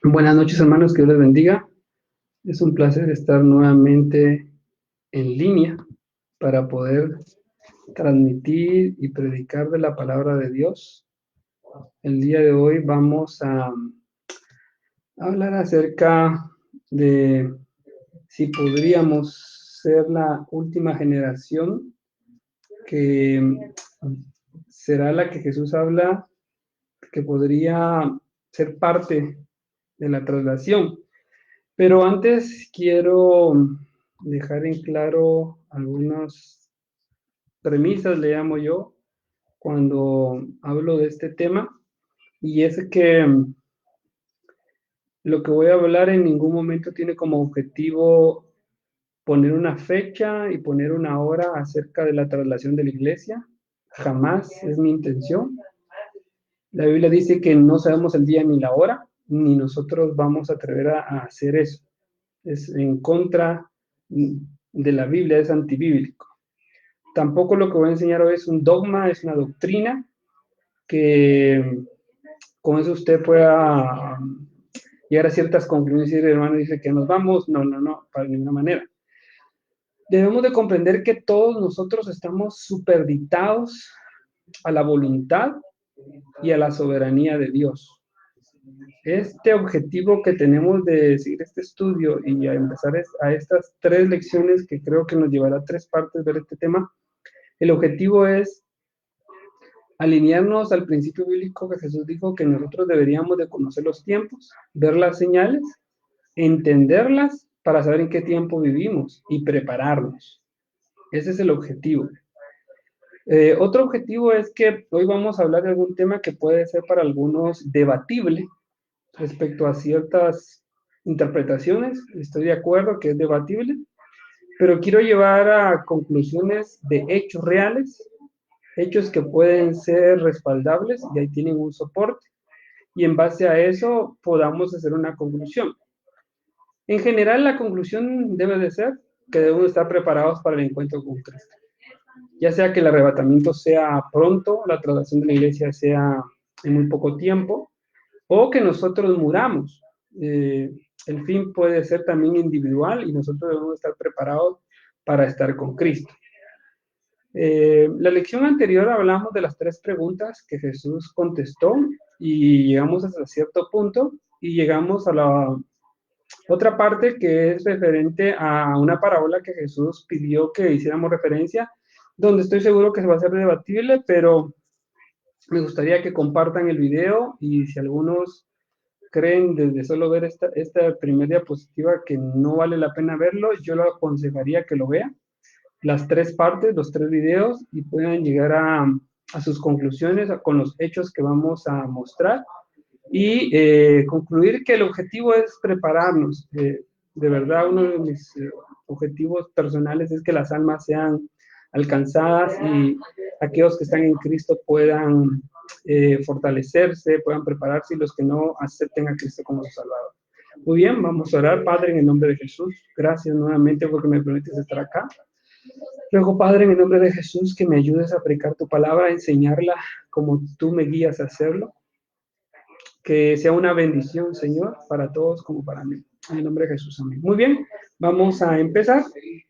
Buenas noches, hermanos, que Dios les bendiga. Es un placer estar nuevamente en línea para poder transmitir y predicar de la palabra de Dios. El día de hoy vamos a hablar acerca de si podríamos ser la última generación que será la que Jesús habla, que podría ser parte de la traslación. Pero antes quiero dejar en claro algunas premisas, le llamo yo, cuando hablo de este tema, y es que lo que voy a hablar en ningún momento tiene como objetivo poner una fecha y poner una hora acerca de la traslación de la iglesia. Jamás es mi intención. La Biblia dice que no sabemos el día ni la hora, ni nosotros vamos a atrever a hacer eso. Es en contra de la Biblia, es antibíblico. Tampoco lo que voy a enseñar hoy es un dogma, es una doctrina que con eso usted pueda llegar a ciertas conclusiones y decir, hermano, dice que nos vamos. No, para ninguna manera. Debemos de comprender que todos nosotros estamos supeditados a la voluntad y a la soberanía de Dios. Este objetivo que tenemos de seguir este estudio y a empezar a estas 3 lecciones que creo que nos llevará a 3 partes ver este tema, el objetivo es alinearnos al principio bíblico que Jesús dijo que nosotros deberíamos de conocer los tiempos, ver las señales, entenderlas para saber en qué tiempo vivimos y prepararnos. Ese es el objetivo. Otro objetivo es que hoy vamos a hablar de algún tema que puede ser para algunos debatible respecto a ciertas interpretaciones. Estoy de acuerdo que es debatible, pero quiero llevar a conclusiones de hechos reales, hechos que pueden ser respaldables y ahí tienen un soporte, y en base a eso podamos hacer una conclusión. En general, la conclusión debe de ser que debemos estar preparados para el encuentro con Cristo. Ya sea que el arrebatamiento sea pronto, la traslación de la iglesia sea en muy poco tiempo, o que nosotros muramos. El fin puede ser también individual y nosotros debemos estar preparados para estar con Cristo. La lección anterior hablamos de las 3 preguntas que Jesús contestó y llegamos hasta cierto punto y llegamos a la otra parte que es referente a una parábola que Jesús pidió que hiciéramos referencia, donde estoy seguro que se va a hacer debatible, pero me gustaría que compartan el video y si algunos creen desde solo ver esta primera diapositiva que no vale la pena verlo, yo lo aconsejaría que lo vean, las 3 partes, los 3 videos y puedan llegar a sus conclusiones con los hechos que vamos a mostrar y concluir que el objetivo es prepararnos. De verdad, uno de mis objetivos personales es que las almas sean alcanzadas y aquellos que están en Cristo puedan fortalecerse, puedan prepararse y los que no acepten a Cristo como su Salvador. Muy bien, vamos a orar. Padre, en el nombre de Jesús, gracias nuevamente porque me permites estar acá. Luego, Padre, en el nombre de Jesús, que me ayudes a predicar tu palabra, a enseñarla como tú me guías a hacerlo. Que sea una bendición, Señor, para todos como para mí. En el nombre de Jesús, amén. Muy bien, vamos a empezar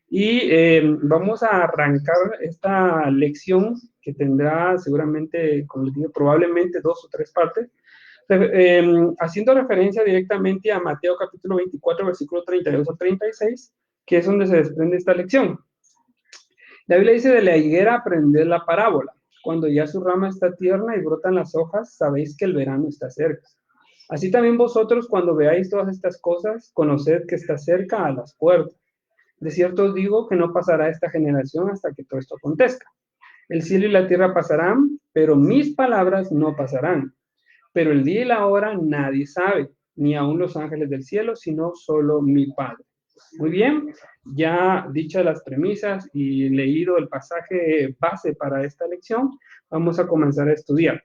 y vamos a arrancar esta lección que tendrá seguramente, como les digo, probablemente 2 o 3 partes, haciendo referencia directamente a Mateo capítulo 24, versículo 32 o 36, que es donde se desprende esta lección. La Biblia dice: de la higuera aprended la parábola. Cuando ya su rama está tierna y brotan las hojas, sabéis que el verano está cerca. Así también vosotros, cuando veáis todas estas cosas, conoced que está cerca a las puertas. De cierto os digo que no pasará esta generación hasta que todo esto acontezca. El cielo y la tierra pasarán, pero mis palabras no pasarán. Pero el día y la hora nadie sabe, ni aun los ángeles del cielo, sino solo mi Padre. Muy bien, ya dichas las premisas y leído el pasaje base para esta lección, vamos a comenzar a estudiar.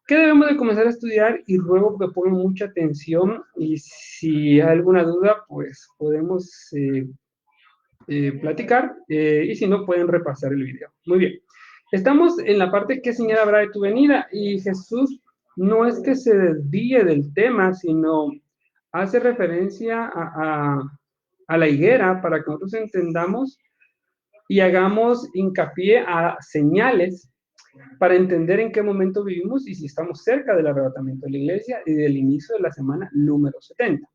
¿Qué debemos de comenzar a estudiar? Y ruego que pongan mucha atención y si hay alguna duda, pues podemos platicar y si no, pueden repasar el video. Muy bien. Estamos en la parte ¿qué señal habrá de tu venida? Y Jesús no es que se desvíe del tema, sino hace referencia a la higuera para que nosotros entendamos y hagamos hincapié a señales para entender en qué momento vivimos y si estamos cerca del arrebatamiento de la iglesia y del inicio de la semana número 70.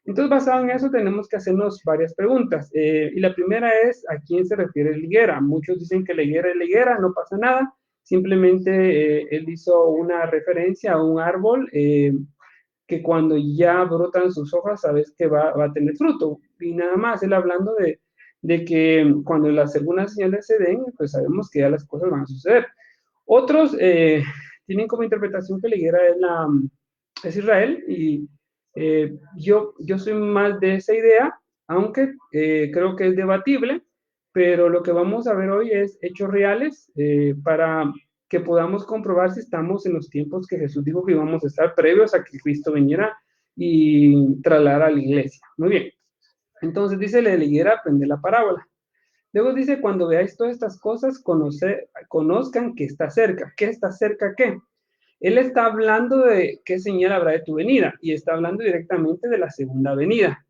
Entonces, basado en eso, tenemos que hacernos varias preguntas. Y la primera es, ¿a quién se refiere la higuera? Muchos dicen que la higuera es la higuera, no pasa nada. Simplemente él hizo una referencia a un árbol que cuando ya brotan sus hojas, sabes que va a tener fruto. Y nada más, él hablando de que cuando las segundas señales se den, pues sabemos que ya las cosas van a suceder. Otros tienen como interpretación que la higuera es Israel y yo soy más de esa idea, aunque creo que es debatible, pero lo que vamos a ver hoy es hechos reales para que podamos comprobar si estamos en los tiempos que Jesús dijo que íbamos a estar previos a que Cristo viniera y trasladara a la iglesia. Muy bien. Entonces dice la higuera, aprende la parábola. Luego dice, cuando veáis todas estas cosas, conozcan que está cerca. ¿Qué está cerca qué? Él está hablando de qué señal habrá de tu venida y está hablando directamente de la segunda venida.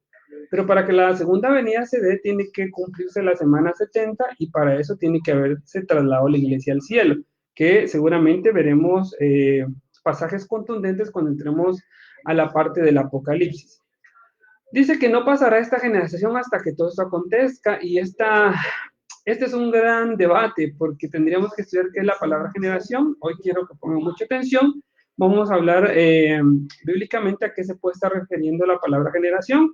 Pero para que la segunda venida se dé, tiene que cumplirse la semana 70 y para eso tiene que haberse trasladado la iglesia al cielo, que seguramente veremos pasajes contundentes cuando entremos a la parte del Apocalipsis. Dice que no pasará esta generación hasta que todo esto acontezca y este es un gran debate porque tendríamos que estudiar qué es la palabra generación. Hoy quiero que pongan mucha atención. Vamos a hablar bíblicamente a qué se puede estar refiriendo la palabra generación,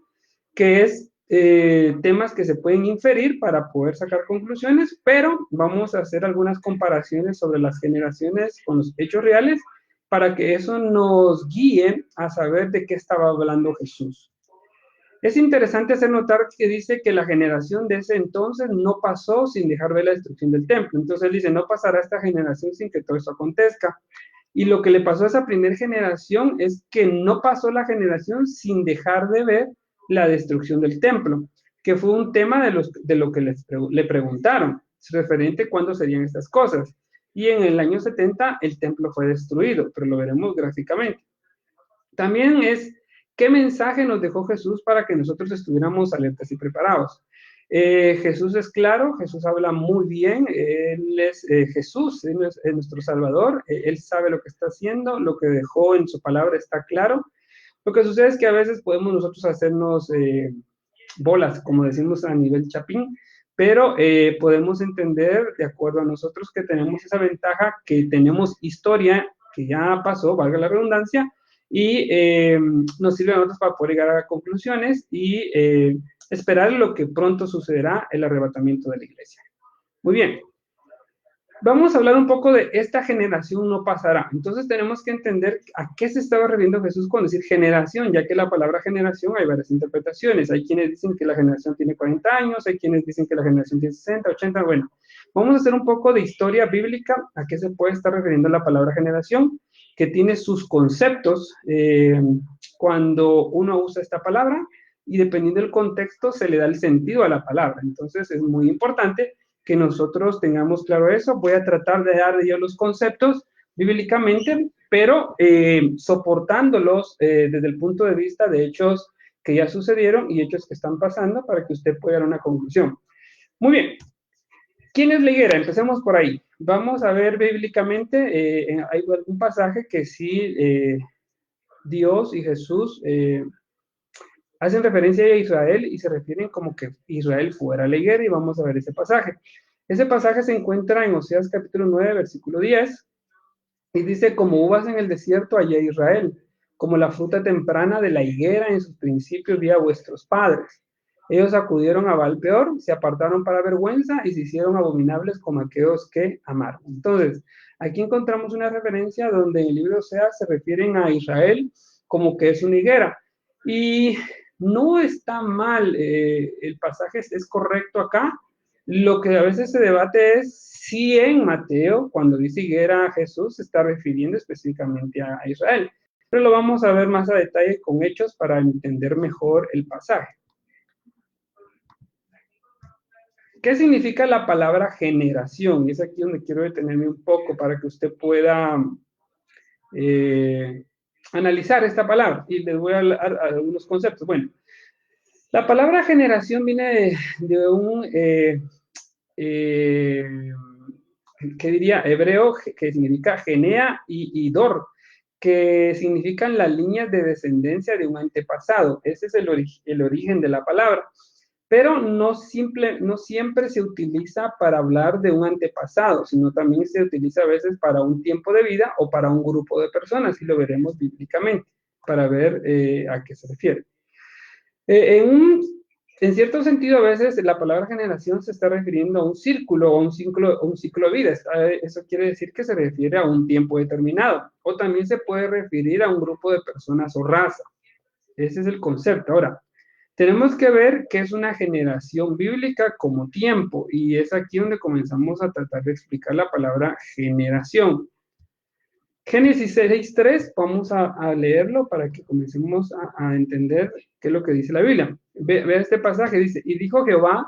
que es temas que se pueden inferir para poder sacar conclusiones, pero vamos a hacer algunas comparaciones sobre las generaciones con los hechos reales para que eso nos guíe a saber de qué estaba hablando Jesús. Es interesante hacer notar que dice que la generación de ese entonces no pasó sin dejar ver la destrucción del templo. Entonces él dice, no pasará esta generación sin que todo esto acontezca. Y lo que le pasó a esa primera generación es que no pasó la generación sin dejar de ver la destrucción del templo, que fue un tema de lo que le preguntaron, referente a cuándo serían estas cosas. Y en el año 70 el templo fue destruido, pero lo veremos gráficamente. También es qué mensaje nos dejó Jesús para que nosotros estuviéramos alertas y preparados. Jesús es claro, Jesús habla muy bien, Él es Jesús, es nuestro Salvador, Él sabe lo que está haciendo, lo que dejó en su palabra está claro. Lo que sucede es que a veces podemos nosotros hacernos bolas, como decimos a nivel chapín, pero podemos entender de acuerdo a nosotros que tenemos esa ventaja, que tenemos historia que ya pasó, valga la redundancia, y nos sirve a nosotros para poder llegar a conclusiones y esperar lo que pronto sucederá, el arrebatamiento de la iglesia. Muy bien. Vamos a hablar un poco de esta generación no pasará. Entonces tenemos que entender a qué se estaba refiriendo Jesús con decir generación, ya que la palabra generación hay varias interpretaciones. Hay quienes dicen que la generación tiene 40 años, hay quienes dicen que la generación tiene 60, 80. Bueno, vamos a hacer un poco de historia bíblica a qué se puede estar refiriendo la palabra generación, que tiene sus conceptos cuando uno usa esta palabra y dependiendo del contexto se le da el sentido a la palabra. Entonces es muy importante que nosotros tengamos claro eso. Voy a tratar de dar yo los conceptos bíblicamente, pero soportándolos desde el punto de vista de hechos que ya sucedieron y hechos que están pasando para que usted pueda dar una conclusión. Muy bien. ¿Quién es la higuera? Empecemos por ahí. Vamos a ver bíblicamente, hay algún pasaje que sí Dios y Jesús hacen referencia a Israel y se refieren como que Israel fuera la higuera y vamos a ver ese pasaje. Ese pasaje se encuentra en Oseas capítulo 9, versículo 10 y dice, como uvas en el desierto allá Israel, como la fruta temprana de la higuera en sus principios vi a vuestros padres. Ellos acudieron a Baal-peor, se apartaron para vergüenza y se hicieron abominables como aquellos que amaron. Entonces, aquí encontramos una referencia donde en el libro Oseas se refieren a Israel como que es una higuera. Y no está mal, el pasaje es correcto acá, Lo que a veces se debate es si en Mateo, cuando dice higuera a Jesús, se está refiriendo específicamente a Israel. Pero lo vamos a ver más a detalle con hechos para entender mejor el pasaje. ¿Qué significa la palabra generación? Y es aquí donde quiero detenerme un poco para que usted pueda analizar esta palabra. Y les voy a dar algunos conceptos. Bueno, la palabra generación viene de un, ¿qué diría? Hebreo, que significa genea y dor, que significan las líneas de descendencia de un antepasado. Ese es el origen de la palabra. Pero no siempre se utiliza para hablar de un antepasado, sino también se utiliza a veces para un tiempo de vida o para un grupo de personas, y lo veremos bíblicamente, para ver a qué se refiere. En cierto sentido, a veces la palabra generación se está refiriendo a un círculo o un ciclo de vida. Eso quiere decir que se refiere a un tiempo determinado, o también se puede referir a un grupo de personas o raza. Ese es el concepto. Ahora, tenemos que ver qué es una generación bíblica como tiempo, y es aquí donde comenzamos a tratar de explicar la palabra generación. Génesis 6:3, vamos a leerlo para que comencemos a entender qué es lo que dice la Biblia. Ve este pasaje, dice, y dijo Jehová,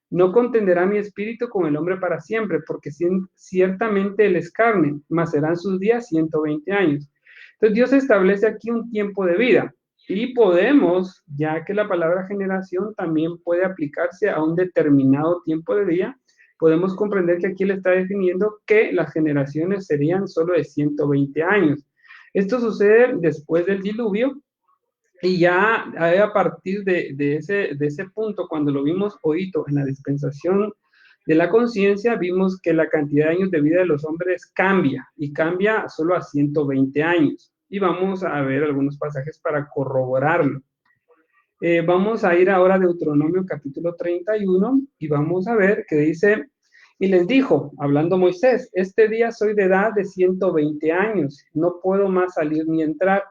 no contenderá mi espíritu con el hombre para siempre, porque ciertamente él es carne, mas serán sus días 120 años. Entonces Dios establece aquí un tiempo de vida, y podemos, ya que la palabra generación también puede aplicarse a un determinado tiempo de vida, podemos comprender que aquí le está definiendo que las generaciones serían solo de 120 años. Esto sucede después del diluvio, y ya a partir de ese punto, cuando lo vimos hoy en la dispensación de la conciencia, vimos que la cantidad de años de vida de los hombres cambia, y cambia solo a 120 años. Y vamos a ver algunos pasajes para corroborarlo. Vamos a ir ahora a Deuteronomio capítulo 31 y vamos a ver que dice, y les dijo, hablando Moisés, este día soy de edad de 120 años, no puedo más salir ni entrar.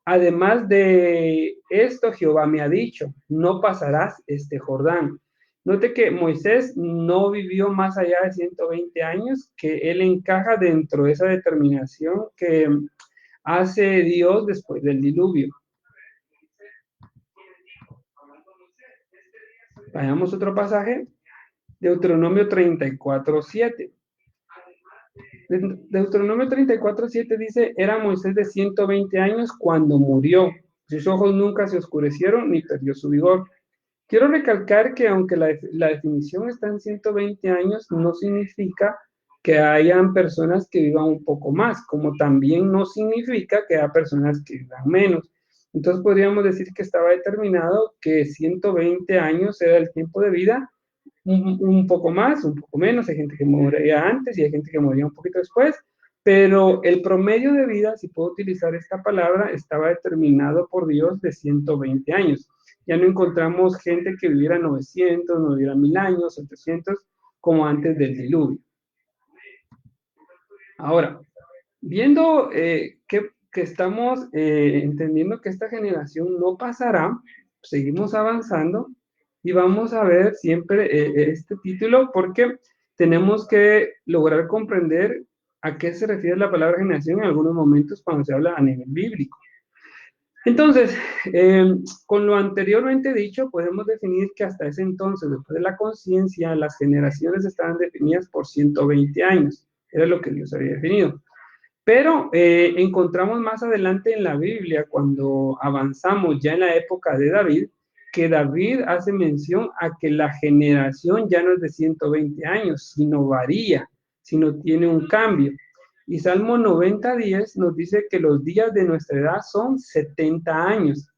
Además de esto, Jehová me ha dicho, no pasarás este Jordán. Note que Moisés no vivió más allá de 120 años, que él encaja dentro de esa determinación que hace Dios después del diluvio. Vayamos otro pasaje, Deuteronomio 34:7. Deuteronomio 34:7 dice, era Moisés de 120 años cuando murió. Sus ojos nunca se oscurecieron ni perdió su vigor. Quiero recalcar que aunque la definición está en 120 años, no significa que hayan personas que vivan un poco más, como también no significa que haya personas que vivan menos. Entonces podríamos decir que estaba determinado que 120 años era el tiempo de vida, un poco más, un poco menos, hay gente que moría antes y hay gente que moría un poquito después, pero el promedio de vida, si puedo utilizar esta palabra, estaba determinado por Dios de 120 años. Ya no encontramos gente que viviera 900, no viviera 1000 años, 700, como antes del diluvio. Ahora, viendo que estamos entendiendo que esta generación no pasará, seguimos avanzando y vamos a ver siempre este título, porque tenemos que lograr comprender a qué se refiere la palabra generación en algunos momentos cuando se habla a nivel bíblico. Entonces, con lo anteriormente dicho, podemos definir que hasta ese entonces, después de la conciencia, las generaciones estaban definidas por 120 años. Era lo que Dios había definido. Pero encontramos más adelante en la Biblia, cuando avanzamos ya en la época de David, que David hace mención a que la generación ya no es de 120 años, sino varía, sino tiene un cambio. Y Salmo 90:10 nos dice que los días de nuestra edad son 70 años,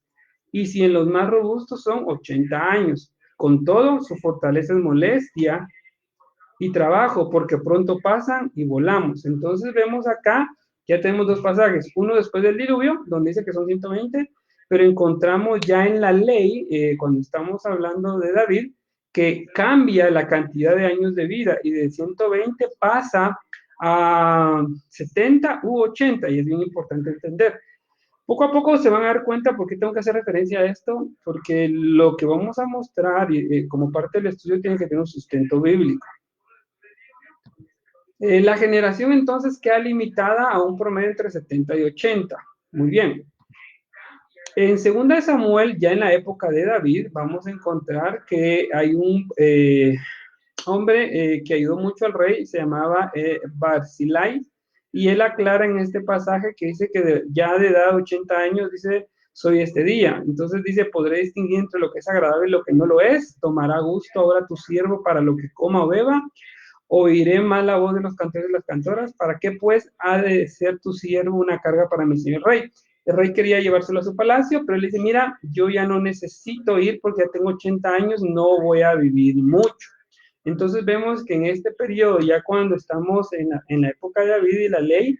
y si en los más robustos son 80 años. Con todo, su fortaleza es molestia y trabajo, porque pronto pasan y volamos. Entonces vemos acá, ya tenemos dos pasajes, uno después del diluvio, donde dice que son 120, pero encontramos ya en la ley, cuando estamos hablando de David, que cambia la cantidad de años de vida, y de 120 pasa a 70 u 80, y es bien importante entender. Poco a poco se van a dar cuenta por qué tengo que hacer referencia a esto, porque lo que vamos a mostrar como parte del estudio tiene que tener un sustento bíblico. La generación entonces queda limitada a un promedio entre 70 y 80. Muy bien. En 2 Samuel, ya en la época de David, vamos a encontrar que hay un hombre que ayudó mucho al rey, se llamaba Barzillai, y él aclara en este pasaje que dice que ya de edad de 80 años, dice, soy este día. Entonces dice, podré distinguir entre lo que es agradable y lo que no lo es, tomará gusto ahora tu siervo para lo que coma o beba, oiré más la voz de los cantores y las cantoras, ¿para qué pues ha de ser tu siervo una carga para mi señor rey? El rey quería llevárselo a su palacio, pero él dice, mira, yo ya no necesito ir porque ya tengo 80 años, no voy a vivir mucho. Entonces vemos que en este periodo, ya cuando estamos en la época de David y la ley,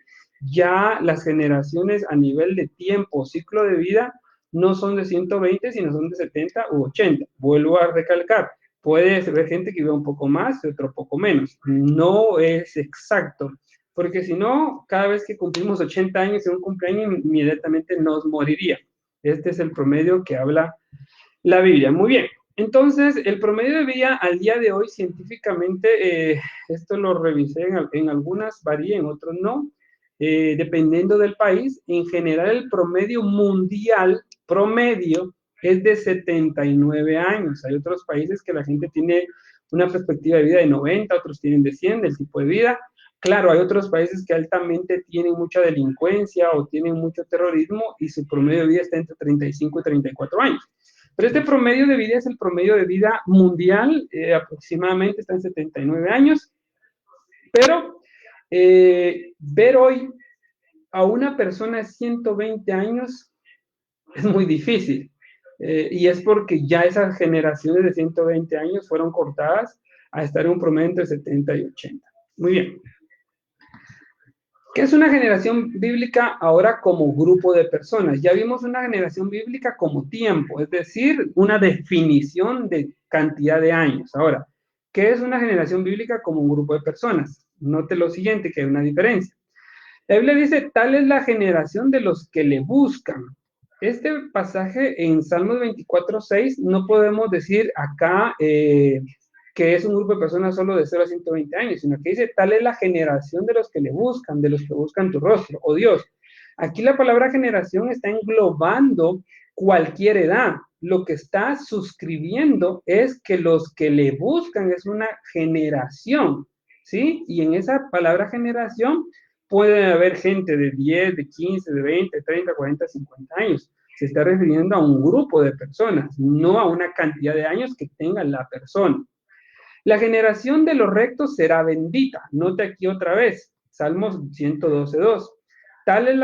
ya las generaciones a nivel de tiempo, ciclo de vida, no son de 120, sino son de 70 u 80. Vuelvo a recalcar, puede haber gente que viva un poco más y otro poco menos. No es exacto, porque si no, cada vez que cumplimos 80 años en un cumpleaños, inmediatamente nos moriría. Este es el promedio que habla la Biblia. Muy bien. Entonces, el promedio de vida al día de hoy científicamente, esto lo revisé en algunas, varía, en otros no, dependiendo del país. En general, el promedio mundial, promedio, es de 79 años. Hay otros países que la gente tiene una perspectiva de vida de 90, otros tienen de 100, del tipo de vida. Claro, hay otros países que altamente tienen mucha delincuencia o tienen mucho terrorismo y su promedio de vida está entre 35 y 34 años. Pero este promedio de vida es el promedio de vida mundial, aproximadamente está en 79 años, pero ver hoy a una persona de 120 años es muy difícil, y es porque ya esas generaciones de 120 años fueron cortadas a estar en un promedio entre 70 y 80. Muy bien. ¿Qué es una generación bíblica ahora como grupo de personas? Ya vimos una generación bíblica como tiempo, es decir, una definición de cantidad de años. Ahora, ¿qué es una generación bíblica como un grupo de personas? Note lo siguiente, que hay una diferencia. La Biblia dice, tal es la generación de los que le buscan. Este pasaje en Salmos 24:6 no podemos decir acá que es un grupo de personas solo de 0 a 120 años, sino que dice, tal es la generación de los que le buscan, de los que buscan tu rostro, oh Dios. Aquí la palabra generación está englobando cualquier edad. Lo que está suscribiendo es que los que le buscan es una generación, ¿sí? Y en esa palabra generación puede haber gente de 10, de 15, de 20, 30, 40, 50 años. Se está refiriendo a un grupo de personas, no a una cantidad de años que tenga la persona. La generación de los rectos será bendita. Note aquí otra vez, Salmos 112:2. Tal es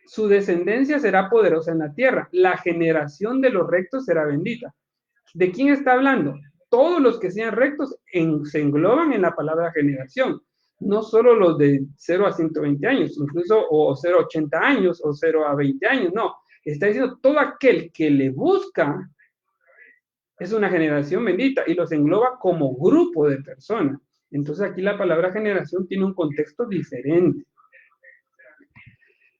su descendencia será poderosa en la tierra. La generación de los rectos será bendita. ¿De quién está hablando? Todos los que sean rectos se engloban en la palabra generación. No solo los de 0 a 120 años, incluso o 0 a 80 años o 0 a 20 años, no. Está diciendo todo aquel que le busca es una generación bendita y los engloba como grupo de personas. Entonces aquí la palabra generación tiene un contexto diferente.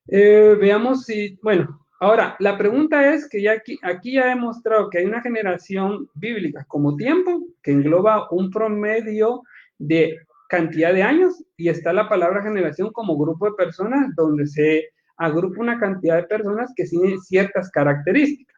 Veamos si, bueno, ahora la pregunta es que ya aquí ya he mostrado que hay una generación bíblica como tiempo que engloba un promedio de cantidad de años y está la palabra generación como grupo de personas donde se agrupa una cantidad de personas que tienen ciertas características.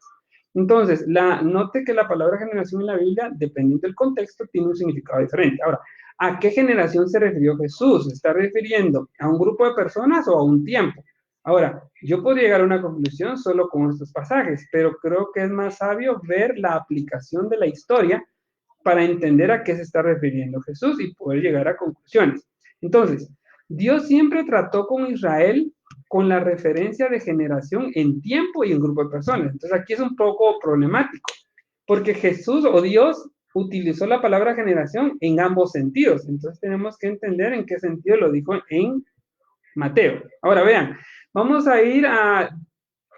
Entonces, note que la palabra generación en la Biblia, dependiendo del contexto, tiene un significado diferente. Ahora, ¿a qué generación se refirió Jesús? ¿Se está refiriendo a un grupo de personas o a un tiempo? Ahora, yo podría llegar a una conclusión solo con estos pasajes, pero creo que es más sabio ver la aplicación de la historia para entender a qué se está refiriendo Jesús y poder llegar a conclusiones. Entonces, Dios siempre trató con Israel con la referencia de generación en tiempo y en grupo de personas. Entonces, aquí es un poco problemático, porque Jesús o Dios utilizó la palabra generación en ambos sentidos. Entonces, tenemos que entender en qué sentido lo dijo en Mateo. Ahora, vean, vamos a ir a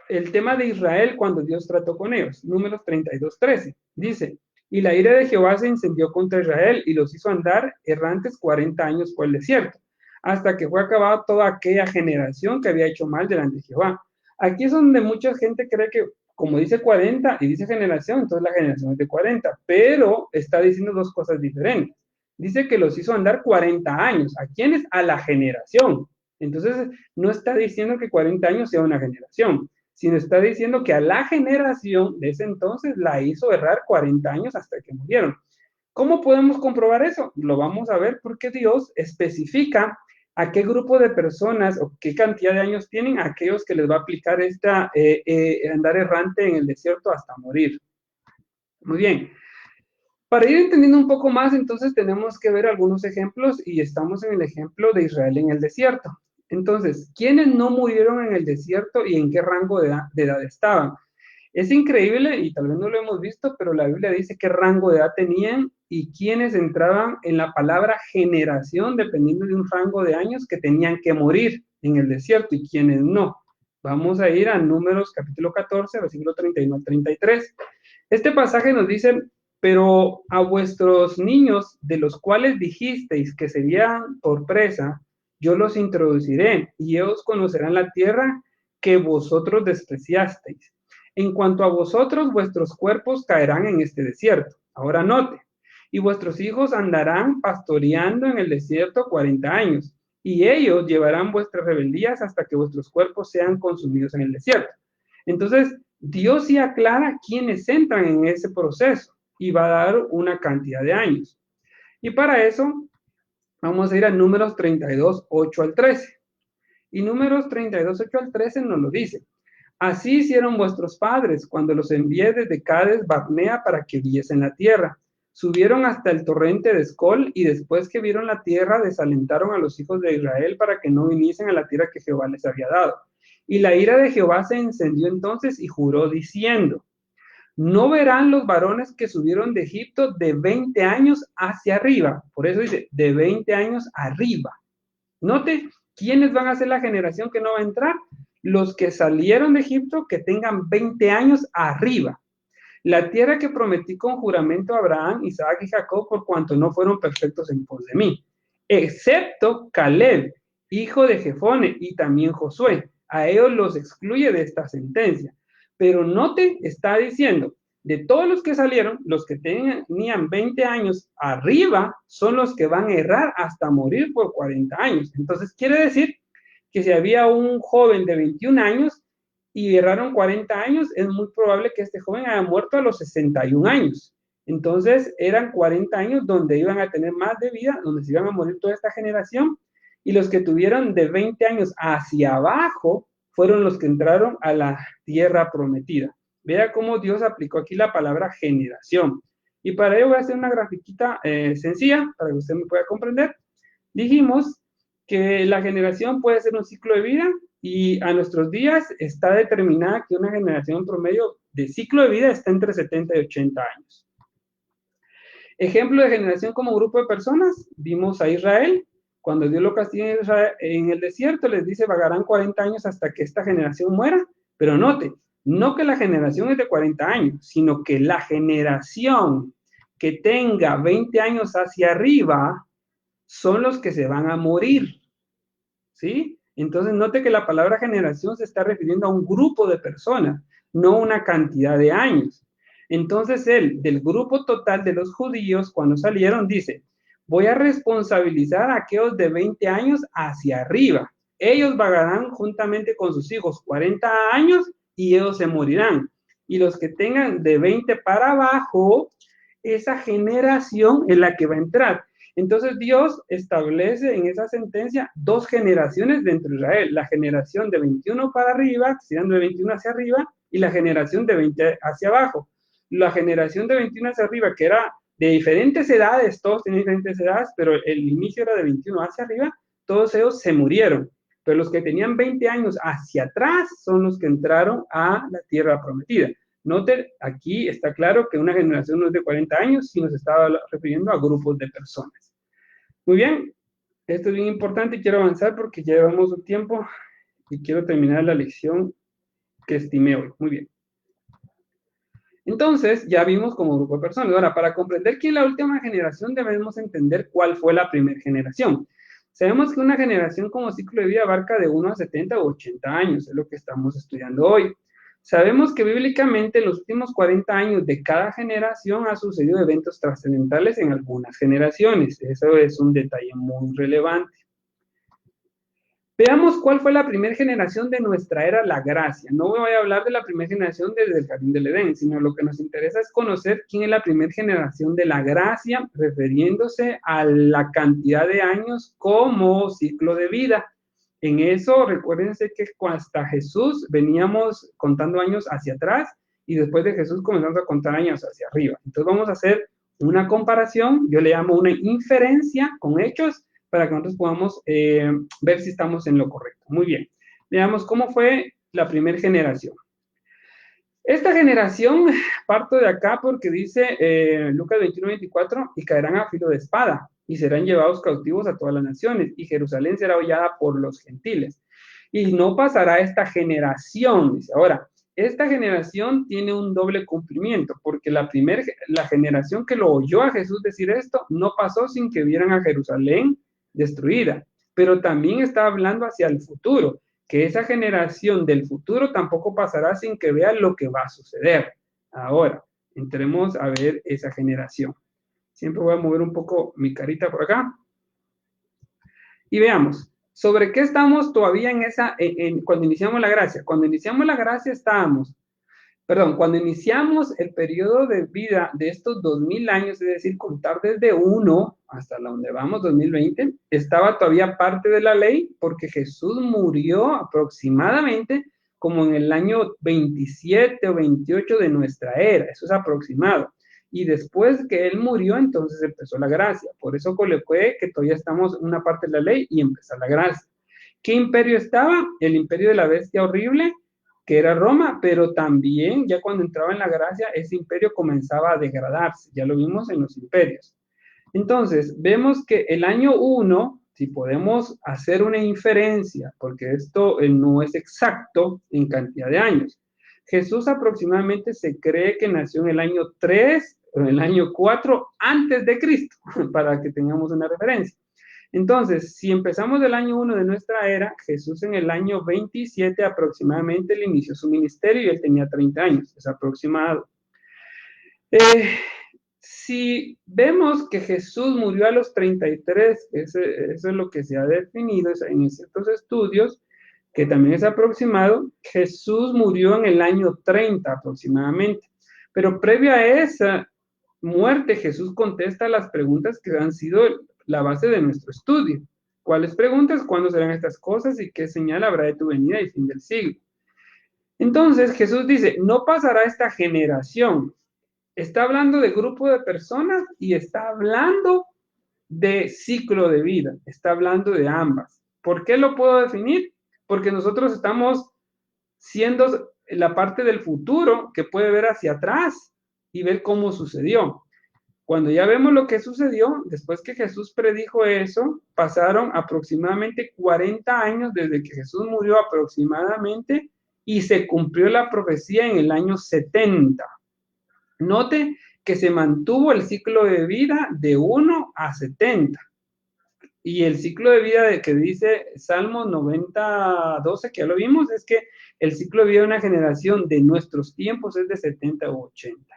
el tema de Israel cuando Dios trató con ellos. Números 32:13. Dice, y la ira de Jehová se encendió contra Israel y los hizo andar errantes 40 años por el desierto, hasta que fue acabada toda aquella generación que había hecho mal delante de Jehová. Aquí es donde mucha gente cree que, como dice 40 y dice generación, entonces la generación es de 40, pero está diciendo dos cosas diferentes. Dice que los hizo andar 40 años. ¿A quiénes? A la generación. Entonces, no está diciendo que 40 años sea una generación, sino está diciendo que a la generación de ese entonces la hizo errar 40 años hasta que murieron. ¿Cómo podemos comprobar eso? Lo vamos a ver porque Dios especifica a qué grupo de personas o qué cantidad de años tienen aquellos que les va a aplicar esta andar errante en el desierto hasta morir. Muy bien. Para ir entendiendo un poco más, entonces tenemos que ver algunos ejemplos y estamos en el ejemplo de Israel en el desierto. Entonces, ¿quiénes no murieron en el desierto y en qué rango de edad estaban? Es increíble y tal vez no lo hemos visto, pero la Biblia dice qué rango de edad tenían y quiénes entraban en la palabra generación, dependiendo de un rango de años que tenían que morir en el desierto y quiénes no. Vamos a ir a Números capítulo 14, versículo 31 al 33. Este pasaje nos dice, pero a vuestros niños, de los cuales dijisteis que serían por presa, yo los introduciré y ellos conocerán la tierra que vosotros despreciasteis. En cuanto a vosotros, vuestros cuerpos caerán en este desierto. Ahora note, y vuestros hijos andarán pastoreando en el desierto 40 años, y ellos llevarán vuestras rebeldías hasta que vuestros cuerpos sean consumidos en el desierto. Entonces, Dios sí aclara quiénes entran en ese proceso y va a dar una cantidad de años. Y para eso, vamos a ir a Números 32, 8 al 13. Y Números 32, 8 al 13 nos lo dice. Así hicieron vuestros padres cuando los envié desde Cades Barnea para que viesen la tierra. Subieron hasta el torrente de Escol y después que vieron la tierra desalentaron a los hijos de Israel para que no viniesen a la tierra que Jehová les había dado. Y la ira de Jehová se encendió entonces y juró diciendo, no verán los varones que subieron de Egipto de 20 años hacia arriba. Por eso dice, de 20 años arriba. Note, ¿quiénes van a ser la generación que no va a entrar? Los que salieron de Egipto que tengan 20 años arriba. La tierra que prometí con juramento a Abraham, Isaac y Jacob, por cuanto no fueron perfectos en pos de mí, excepto Caleb, hijo de Jefone, y también Josué. A ellos los excluye de esta sentencia. Pero note, está diciendo, de todos los que salieron, los que tenían 20 años arriba son los que van a errar hasta morir por 40 años. Entonces, quiere decir que si había un joven de 21 años y erraron 40 años, es muy probable que este joven haya muerto a los 61 años. Entonces, eran 40 años donde iban a tener más de vida, donde se iban a morir toda esta generación, y los que tuvieron de 20 años hacia abajo fueron los que entraron a la tierra prometida. Vea cómo Dios aplicó aquí la palabra generación. Y para ello voy a hacer una grafiquita sencilla para que usted me pueda comprender. Dijimos que la generación puede ser un ciclo de vida y a nuestros días está determinada que una generación promedio de ciclo de vida está entre 70 y 80 años. Ejemplo de generación como grupo de personas, vimos a Israel. Cuando Dios lo castiga en el desierto, les dice, vagarán 40 años hasta que esta generación muera. Pero note, no que la generación es de 40 años, sino que la generación que tenga 20 años hacia arriba son los que se van a morir. ¿Sí? Entonces, note que la palabra generación se está refiriendo a un grupo de personas, no una cantidad de años. Entonces, él, del grupo total de los judíos, cuando salieron, dice, voy a responsabilizar a aquellos de 20 años hacia arriba. Ellos vagarán juntamente con sus hijos 40 años y ellos se morirán. Y los que tengan de 20 para abajo, esa generación es la que va a entrar. Entonces Dios establece en esa sentencia dos generaciones dentro de Israel, la generación de 21 para arriba, tirando de 21 hacia arriba, y la generación de 20 hacia abajo. La generación de 21 hacia arriba, que era de diferentes edades, todos tenían diferentes edades, pero el inicio era de 21 hacia arriba, todos ellos se murieron. Pero los que tenían 20 años hacia atrás son los que entraron a la tierra prometida. Note, aquí está claro que una generación no es de 40 años, sino se estaba refiriendo a grupos de personas. Muy bien, esto es bien importante y quiero avanzar porque ya llevamos un tiempo y quiero terminar la lección que estimé hoy. Muy bien. Entonces, ya vimos como grupo de personas. Ahora, para comprender quién es la última generación, debemos entender cuál fue la primera generación. Sabemos que una generación como ciclo de vida abarca de 1 a 70 o 80 años, es lo que estamos estudiando hoy. Sabemos que bíblicamente en los últimos 40 años de cada generación ha sucedido eventos trascendentales en algunas generaciones. Eso es un detalle muy relevante. Veamos cuál fue la primera generación de nuestra era, la gracia. No voy a hablar de la primera generación desde el Jardín del Edén, sino lo que nos interesa es conocer quién es la primera generación de la gracia, refiriéndose a la cantidad de años como ciclo de vida. En eso, recuérdense que hasta Jesús veníamos contando años hacia atrás y después de Jesús comenzamos a contar años hacia arriba. Entonces vamos a hacer una comparación, yo le llamo una inferencia con hechos, para que nosotros podamos ver si estamos en lo correcto. Muy bien, veamos cómo fue la primera generación. Esta generación, parto de acá porque dice Lucas 21:24, y caerán a filo de espada, y serán llevados cautivos a todas las naciones, y Jerusalén será hollada por los gentiles. Y no pasará esta generación, dice. Ahora, esta generación tiene un doble cumplimiento, porque la generación que lo oyó a Jesús decir esto, no pasó sin que vieran a Jerusalén destruida, pero también está hablando hacia el futuro, que esa generación del futuro tampoco pasará sin que vea lo que va a suceder. Ahora, entremos a ver esa generación. Siempre voy a mover un poco mi carita por acá. Y veamos, ¿sobre qué estamos todavía cuando iniciamos la gracia? Cuando iniciamos la gracia estábamos, cuando iniciamos el periodo de vida de estos 2000 años, es decir, contar desde 1 hasta donde vamos, 2020, estaba todavía parte de la ley porque Jesús murió aproximadamente como en el año 27 o 28 de nuestra era, eso es aproximado. Y después que él murió, entonces empezó la gracia. Por eso coloqué que todavía estamos en una parte de la ley y empezó la gracia. ¿Qué imperio estaba? El imperio de la bestia horrible, que era Roma, pero también ya cuando entraba en la gracia, ese imperio comenzaba a degradarse, ya lo vimos en los imperios. Entonces, vemos que el año 1, si podemos hacer una inferencia, porque esto no es exacto en cantidad de años, Jesús aproximadamente se cree que nació en el año 3 o en el año 4 antes de Cristo, para que tengamos una referencia. Entonces, si empezamos del año 1 de nuestra era, Jesús en el año 27 aproximadamente le inició su ministerio y él tenía 30 años, es aproximado. Si vemos que Jesús murió a los 33, eso es lo que se ha definido en ciertos estudios, que también es aproximado, Jesús murió en el año 30 aproximadamente. Pero previo a esa muerte, Jesús contesta las preguntas que han sido la base de nuestro estudio. ¿Cuáles preguntas? ¿Cuándo serán estas cosas? ¿Y qué señal habrá de tu venida y fin del siglo? Entonces Jesús dice, no pasará esta generación. Está hablando de grupo de personas y está hablando de ciclo de vida. Está hablando de ambas. ¿Por qué lo puedo definir? Porque nosotros estamos siendo la parte del futuro que puede ver hacia atrás y ver cómo sucedió. Cuando ya vemos lo que sucedió, después que Jesús predijo eso, pasaron aproximadamente 40 años desde que Jesús murió aproximadamente y se cumplió la profecía en el año 70. Note que se mantuvo el ciclo de vida de 1 a 70. Y el ciclo de vida de que dice Salmo 90:12, que ya lo vimos, es que el ciclo de vida de una generación de nuestros tiempos es de 70 u 80.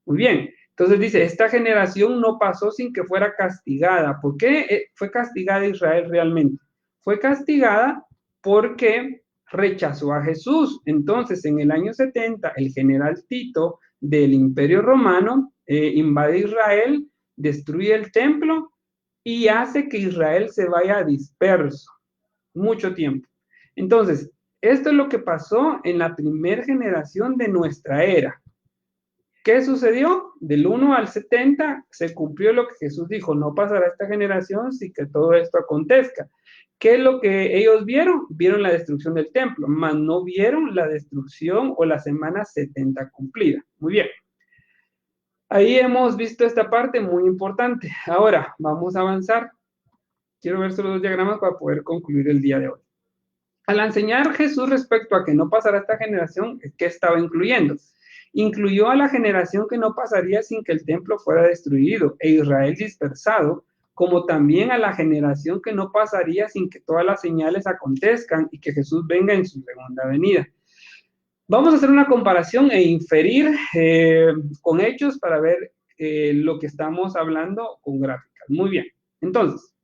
Muy bien, entonces dice, esta generación no pasó sin que fuera castigada. ¿Por qué fue castigada Israel realmente? Fue castigada porque rechazó a Jesús. Entonces, en el año 70, el general Tito del Imperio Romano invade Israel, destruye el templo y hace que Israel se vaya disperso mucho tiempo. Entonces, esto es lo que pasó en la primera generación de nuestra era. ¿Qué sucedió? Del 1 al 70 se cumplió lo que Jesús dijo, no pasará esta generación sin que todo esto acontezca. ¿Qué es lo que ellos vieron? Vieron la destrucción del templo, mas no vieron la destrucción o la semana 70 cumplida. Muy bien. Ahí hemos visto esta parte muy importante. Ahora, vamos a avanzar. Quiero ver solo 2 diagramas para poder concluir el día de hoy. Al enseñar Jesús respecto a que no pasará esta generación, ¿qué estaba incluyendo? Incluyó a la generación que no pasaría sin que el templo fuera destruido e Israel dispersado, como también a la generación que no pasaría sin que todas las señales acontezcan y que Jesús venga en su segunda venida. Vamos a hacer una comparación e inferir con hechos para ver lo que estamos hablando con gráficas. Muy bien. Entonces,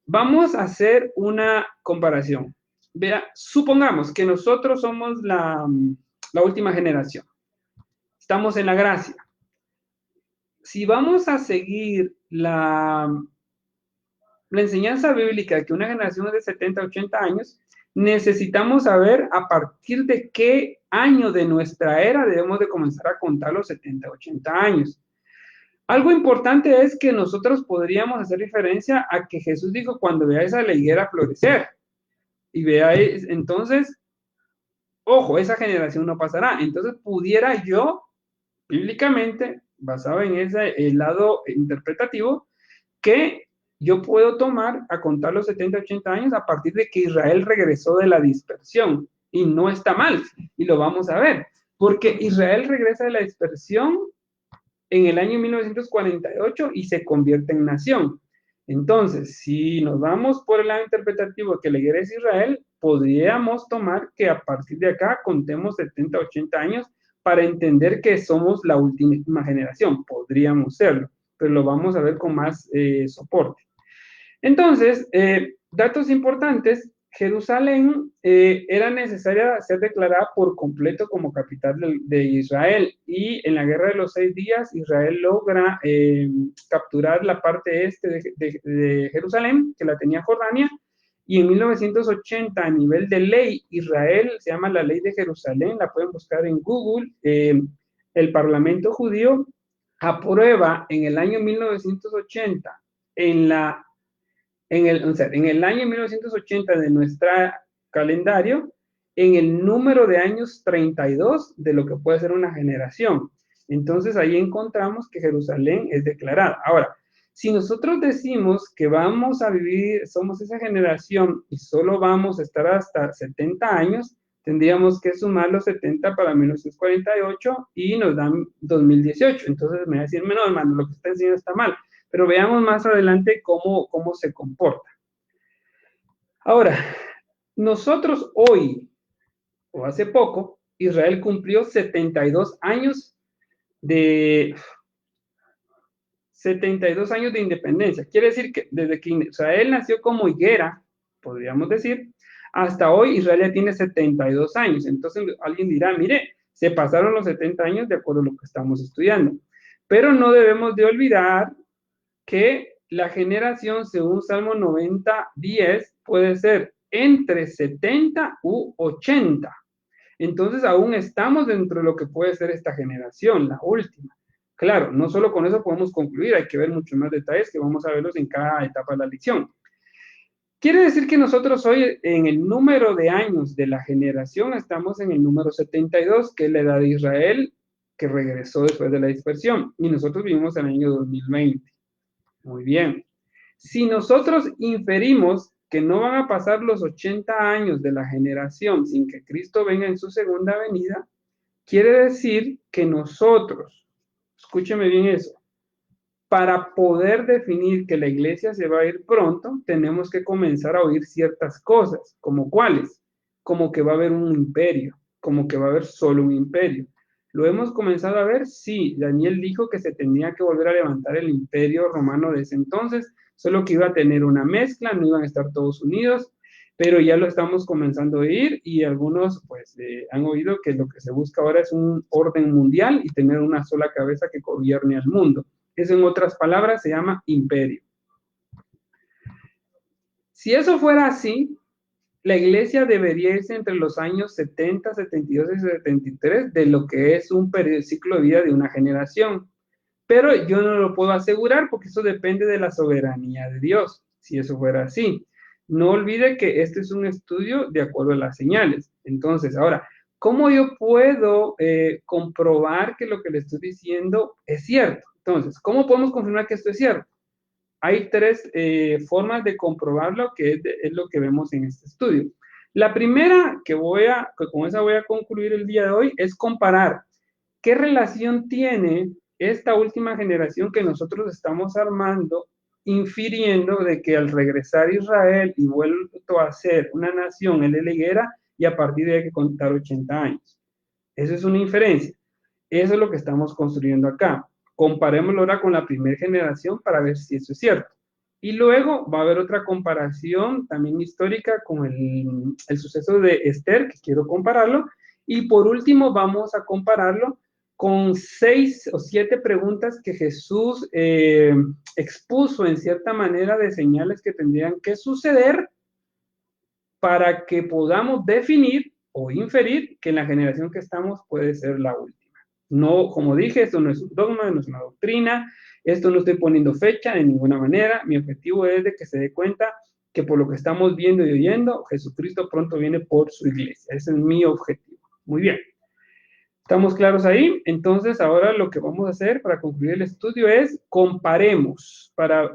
vamos a hacer una comparación. Vea, supongamos que nosotros somos la última generación. Estamos en la gracia. Si vamos a seguir la enseñanza bíblica de que una generación es de 70 a 80 años, necesitamos saber a partir de qué año de nuestra era debemos de comenzar a contar los 70 a 80 años. Algo importante es que nosotros podríamos hacer referencia a que Jesús dijo, cuando veáis a la higuera florecer, y veáis, entonces, ojo, esa generación no pasará. Entonces, pudiera yo, bíblicamente, basado en ese el lado interpretativo, que yo puedo tomar a contar los 70, 80 años a partir de que Israel regresó de la dispersión. Y no está mal, y lo vamos a ver, porque Israel regresa de la dispersión en el año 1948 y se convierte en nación. Entonces, si nos vamos por el lado interpretativo que la iglesia es Israel, podríamos tomar que a partir de acá contemos 70, 80 años para entender que somos la última generación. Podríamos serlo, pero lo vamos a ver con más soporte. Entonces, datos importantes, Jerusalén era necesaria ser declarada por completo como capital de Israel, y en la Guerra de los 6 días Israel logra capturar la parte este de Jerusalén, que la tenía Jordania, y en 1980 a nivel de ley, Israel, se llama la ley de Jerusalén, la pueden buscar en Google, el Parlamento judío aprueba en el año 1980 en el año 1980 de nuestro calendario, en el número de años 32 de lo que puede ser una generación. Entonces ahí encontramos que Jerusalén es declarada. Ahora, si nosotros decimos que vamos a vivir, somos esa generación y solo vamos a estar hasta 70 años, tendríamos que sumar los 70 para 1948 y nos dan 2018. Entonces me va a decir, no, hermano, lo que está diciendo está mal. Pero veamos más adelante cómo se comporta. Ahora, nosotros hoy, o hace poco, Israel cumplió 72 años de 72 años de independencia. Quiere decir que desde que Israel nació como higuera, podríamos decir, hasta hoy Israel ya tiene 72 años. Entonces alguien dirá, mire, se pasaron los 70 años de acuerdo a lo que estamos estudiando. Pero no debemos de olvidar que la generación, según Salmo 90:10, puede ser entre 70 u 80. Entonces aún estamos dentro de lo que puede ser esta generación, la última. Claro, no solo con eso podemos concluir, hay que ver muchos más detalles que vamos a verlos en cada etapa de la lección. Quiere decir que nosotros hoy en el número de años de la generación estamos en el número 72, que es la edad de Israel, que regresó después de la dispersión, y nosotros vivimos en el año 2020. Muy bien. Si nosotros inferimos que no van a pasar los 80 años de la generación sin que Cristo venga en su segunda venida, quiere decir que nosotros, escúcheme bien eso, para poder definir que la iglesia se va a ir pronto, tenemos que comenzar a oír ciertas cosas, como cuáles, como que va a haber un imperio, como que va a haber solo un imperio. ¿Lo hemos comenzado a ver? Sí, Daniel dijo que se tenía que volver a levantar el imperio romano de ese entonces, solo que iba a tener una mezcla, no iban a estar todos unidos, pero ya lo estamos comenzando a oír y algunos pues han oído que lo que se busca ahora es un orden mundial y tener una sola cabeza que gobierne al mundo. Eso en otras palabras se llama imperio. Si eso fuera así, la iglesia debería irse entre los años 70, 72 y 73 de lo que es un ciclo de vida de una generación. Pero yo no lo puedo asegurar porque eso depende de la soberanía de Dios, si eso fuera así. No olvide que este es un estudio de acuerdo a las señales. Entonces, ahora, ¿cómo yo puedo comprobar que lo que le estoy diciendo es cierto? Entonces, ¿cómo podemos confirmar que esto es cierto? Hay tres formas de comprobarlo, que es lo que vemos en este estudio. La primera, que con esa voy a concluir el día de hoy, es comparar qué relación tiene esta última generación que nosotros estamos armando infiriendo de que al regresar Israel y vuelto a ser una nación, él es la higuera y a partir de ahí hay que contar 80 años. Eso es una inferencia. Eso es lo que estamos construyendo acá. Comparémoslo ahora con la primera generación para ver si eso es cierto. Y luego va a haber otra comparación también histórica con el suceso de Esther, que quiero compararlo. Y por último vamos a compararlo con 6 o 7 preguntas que Jesús expuso en cierta manera de señales que tendrían que suceder para que podamos definir o inferir que la generación que estamos puede ser la última. No, como dije, esto no es un dogma, no es una doctrina, esto no estoy poniendo fecha de ninguna manera. Mi objetivo es de que se dé cuenta que por lo que estamos viendo y oyendo, Jesucristo pronto viene por su iglesia. Ese es mi objetivo. Muy bien. ¿Estamos claros ahí? Entonces, ahora lo que vamos a hacer para concluir el estudio es comparemos para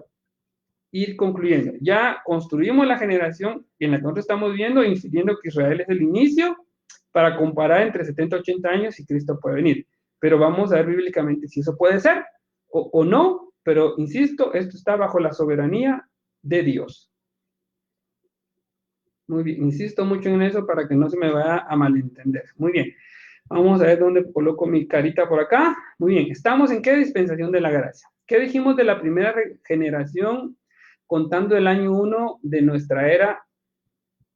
ir concluyendo. Ya construimos la generación en la que nosotros estamos viendo, incidiendo que Israel es el inicio, para comparar entre 70 y 80 años y Cristo puede venir. Pero vamos a ver bíblicamente si eso puede ser o no, pero insisto, esto está bajo la soberanía de Dios. Muy bien, insisto mucho en eso para que no se me vaya a malentender. Muy bien, vamos a ver dónde coloco mi carita por acá. Muy bien, ¿estamos en qué dispensación de la gracia? ¿Qué dijimos de la primera generación contando el año 1 de nuestra era?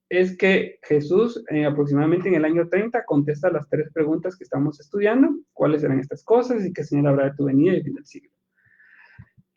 Es que Jesús aproximadamente en el año 30 contesta las 3 preguntas que estamos estudiando, cuáles eran estas cosas y qué señal habrá de tu venida y el fin del siglo.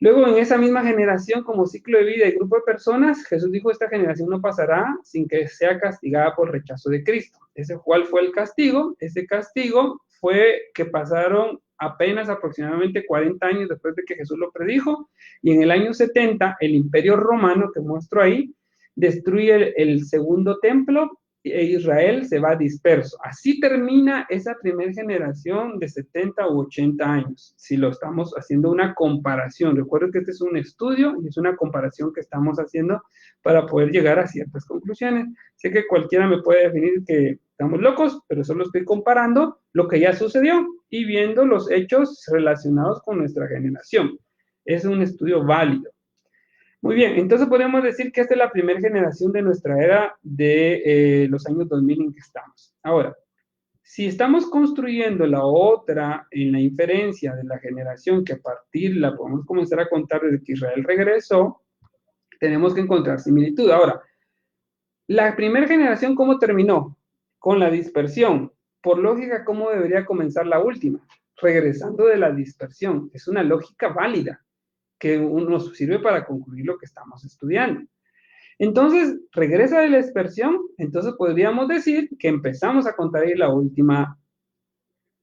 Luego, en esa misma generación, como ciclo de vida y grupo de personas, Jesús dijo, esta generación no pasará sin que sea castigada por rechazo de Cristo. ¿Cuál fue el castigo? Ese castigo fue que pasaron apenas aproximadamente 40 años después de que Jesús lo predijo, y en el año 70, el imperio romano, que muestro ahí, destruye el segundo templo e Israel se va disperso. Así termina esa primera generación de 70 u 80 años, si lo estamos haciendo una comparación. Recuerden que este es un estudio y es una comparación que estamos haciendo para poder llegar a ciertas conclusiones. Sé que cualquiera me puede definir que estamos locos, pero solo estoy comparando lo que ya sucedió y viendo los hechos relacionados con nuestra generación. Es un estudio válido. Muy bien, entonces podemos decir que esta es la primera generación de nuestra era de los años 2000 en que estamos. Ahora, si estamos construyendo la otra en la inferencia de la generación que a partir la podemos comenzar a contar desde que Israel regresó, tenemos que encontrar similitud. Ahora, la primera generación, ¿cómo terminó? Con la dispersión. Por lógica, ¿cómo debería comenzar la última? Regresando de la dispersión. Es una lógica válida que nos sirve para concluir lo que estamos estudiando. Entonces, regresa de la dispersión, entonces podríamos decir que empezamos a contar ahí la última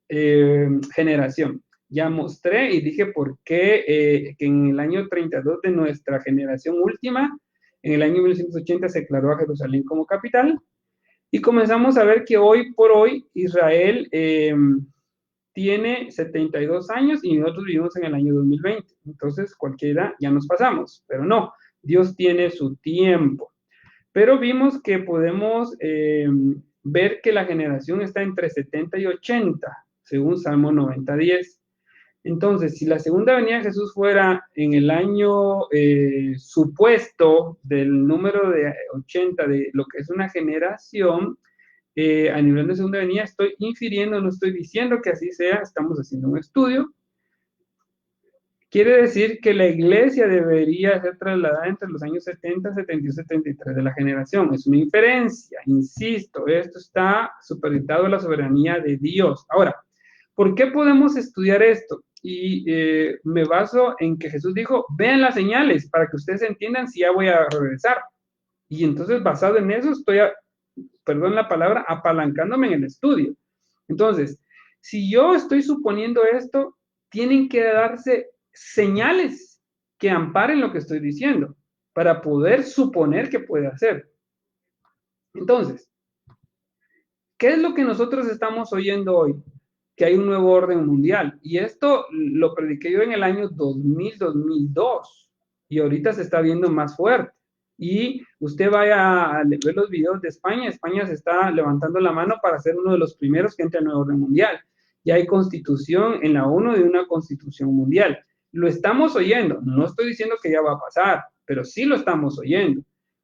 generación. Ya mostré y dije por qué que en el año 32 de nuestra generación última, en el año 1980 se declaró a Jerusalén como capital, y comenzamos a ver que hoy por hoy Israel tiene 72 años y nosotros vivimos en el año 2020. Entonces, cualquiera ya nos pasamos, pero no, Dios tiene su tiempo. Pero vimos que podemos ver que la generación está entre 70 y 80, según Salmo 90:10. Entonces, si la segunda venida de Jesús fuera en el año supuesto del número de 80 de lo que es una generación, a nivel de segunda venida, estoy infiriendo, no estoy diciendo que así sea, estamos haciendo un estudio. Quiere decir que la iglesia debería ser trasladada entre los años 70, 71 y 73 de la generación. Es una inferencia, insisto, esto está supeditado a la soberanía de Dios. Ahora, ¿por qué podemos estudiar esto? Y me baso en que Jesús dijo, vean las señales para que ustedes entiendan si ya voy a regresar. Y entonces, basado en eso, estoy perdón la palabra, apalancándome en el estudio. Entonces, si yo estoy suponiendo esto, tienen que darse señales que amparen lo que estoy diciendo para poder suponer que puede hacer. Entonces, ¿qué es lo que nosotros estamos oyendo hoy? Que hay un nuevo orden mundial. Y esto lo prediqué yo en el año 2000, 2002. Y ahorita se está viendo más fuerte. Y usted vaya a ver los videos de España. España se está levantando la mano para ser uno de los primeros que entre al nuevo orden mundial. Ya hay constitución en la ONU de una constitución mundial. Lo estamos oyendo. No estoy diciendo que ya va a pasar, pero sí lo estamos oyendo.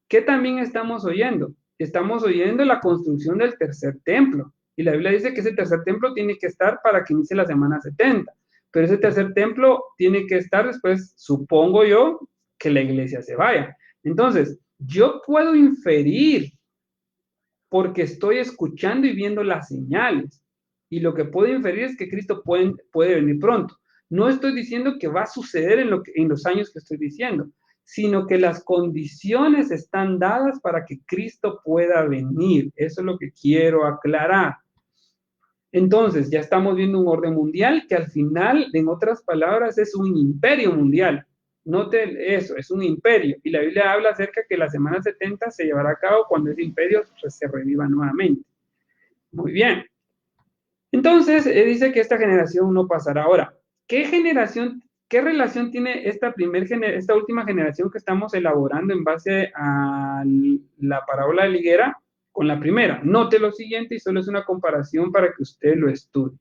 ¿Qué también estamos oyendo? Estamos oyendo la construcción del tercer templo. Y la Biblia dice que ese tercer templo tiene que estar para que inicie la semana 70. Pero ese tercer templo tiene que estar después, supongo yo, que la iglesia se vaya. Entonces, yo puedo inferir porque estoy escuchando y viendo las señales. Y lo que puedo inferir es que Cristo puede venir pronto. No estoy diciendo que va a suceder en los años que estoy diciendo, sino que las condiciones están dadas para que Cristo pueda venir. Eso es lo que quiero aclarar. Entonces, ya estamos viendo un orden mundial que al final, en otras palabras, es un imperio mundial. Note eso, es un imperio. Y la Biblia habla acerca que la semana 70 se llevará a cabo cuando ese imperio se reviva nuevamente. Muy bien. Entonces, dice que esta generación no pasará. Ahora, ¿qué relación tiene esta última generación que estamos elaborando en base a la parábola de la higuera con la primera? Note lo siguiente y solo es una comparación para que usted lo estudie.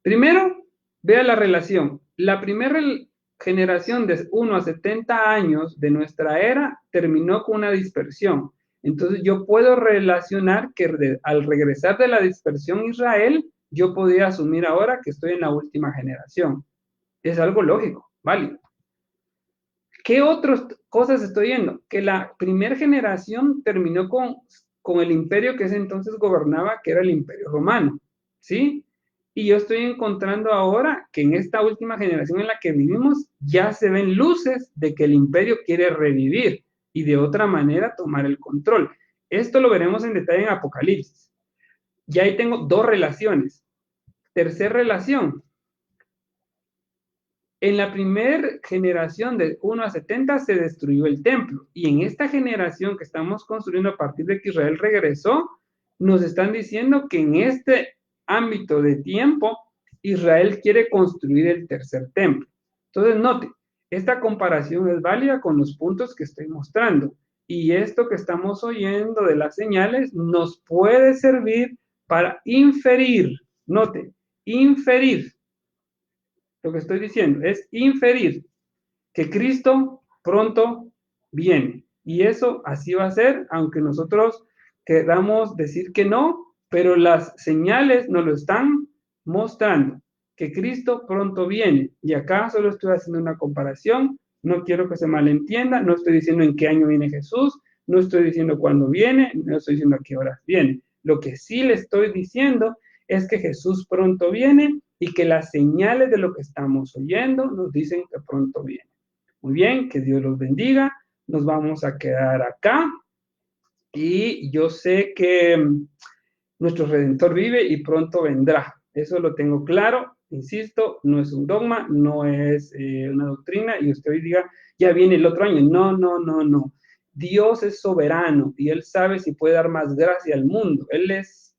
Primero, vea la relación. La primera generación de 1 a 70 años de nuestra era terminó con una dispersión. Entonces yo puedo relacionar que al regresar de la dispersión Israel, yo podría asumir ahora que estoy en la última generación. Es algo lógico, válido. ¿Qué otras cosas estoy viendo? Que la primera generación terminó con el imperio que ese entonces gobernaba, que era el imperio romano, ¿sí? Y yo estoy encontrando ahora que en esta última generación en la que vivimos ya se ven luces de que el imperio quiere revivir y de otra manera tomar el control. Esto lo veremos en detalle en Apocalipsis. Ya ahí tengo dos relaciones. Tercera relación, en la primera generación de 1 a 70 se destruyó el templo y en esta generación que estamos construyendo a partir de que Israel regresó, nos están diciendo que en este ámbito de tiempo Israel quiere construir el tercer templo. Entonces, note, esta comparación es válida con los puntos que estoy mostrando y esto que estamos oyendo de las señales nos puede servir para inferir, note, inferir lo que estoy diciendo es inferir que Cristo pronto viene. Y eso así va a ser, aunque nosotros queramos decir que no, pero las señales nos lo están mostrando, que Cristo pronto viene. Y acá solo estoy haciendo una comparación, no quiero que se malentienda, no estoy diciendo en qué año viene Jesús, no estoy diciendo cuándo viene, no estoy diciendo a qué horas viene. Lo que sí le estoy diciendo es que Jesús pronto viene y que las señales de lo que estamos oyendo nos dicen que pronto viene. Muy bien, que Dios los bendiga. Nos vamos a quedar acá y yo sé que nuestro Redentor vive y pronto vendrá. Eso lo tengo claro. Insisto, no es un dogma, no es una doctrina y usted hoy diga, ya viene el otro año. No, no, no, no. Dios es soberano y Él sabe si puede dar más gracia al mundo. Él es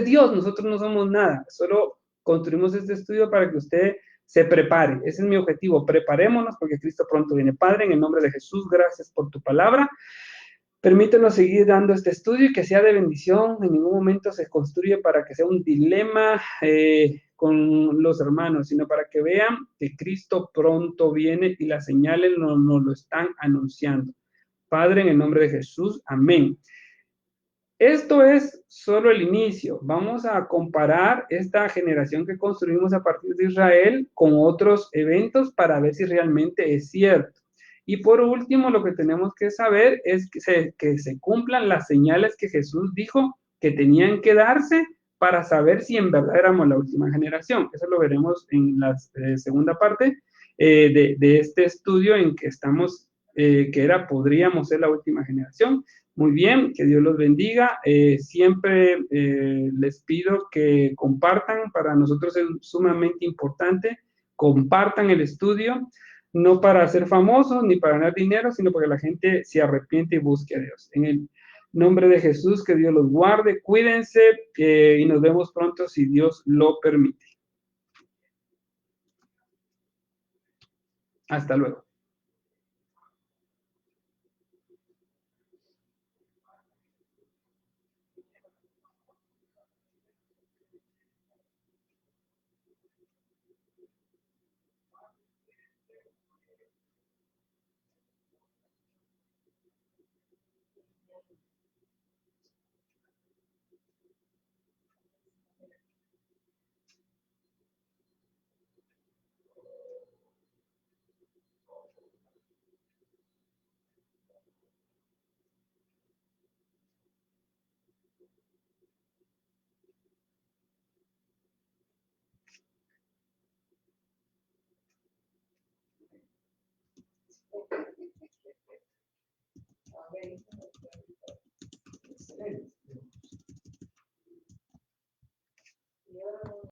Dios, nosotros no somos nada, solo construimos este estudio para que usted se prepare. Ese es mi objetivo, preparémonos porque Cristo pronto viene. Padre, en el nombre de Jesús, gracias por tu palabra. Permítenos seguir dando este estudio y que sea de bendición. En ningún momento se construye para que sea un dilema con los hermanos, sino para que vean que Cristo pronto viene y las señales nos lo están anunciando. Padre, en el nombre de Jesús, amén. Esto es solo el inicio. Vamos a comparar esta generación que construimos a partir de Israel con otros eventos para ver si realmente es cierto. Y por último, lo que tenemos que saber es que se cumplan las señales que Jesús dijo que tenían que darse para saber si en verdad éramos la última generación. Eso lo veremos en la segunda parte de este estudio en que estamos, podríamos ser la última generación. Muy bien, que Dios los bendiga. Siempre les pido que compartan, para nosotros es sumamente importante, compartan el estudio, no para ser famosos ni para ganar dinero, sino para que la gente se arrepiente y busque a Dios. En el nombre de Jesús, que Dios los guarde, cuídense y nos vemos pronto si Dios lo permite. Hasta luego. Excelente.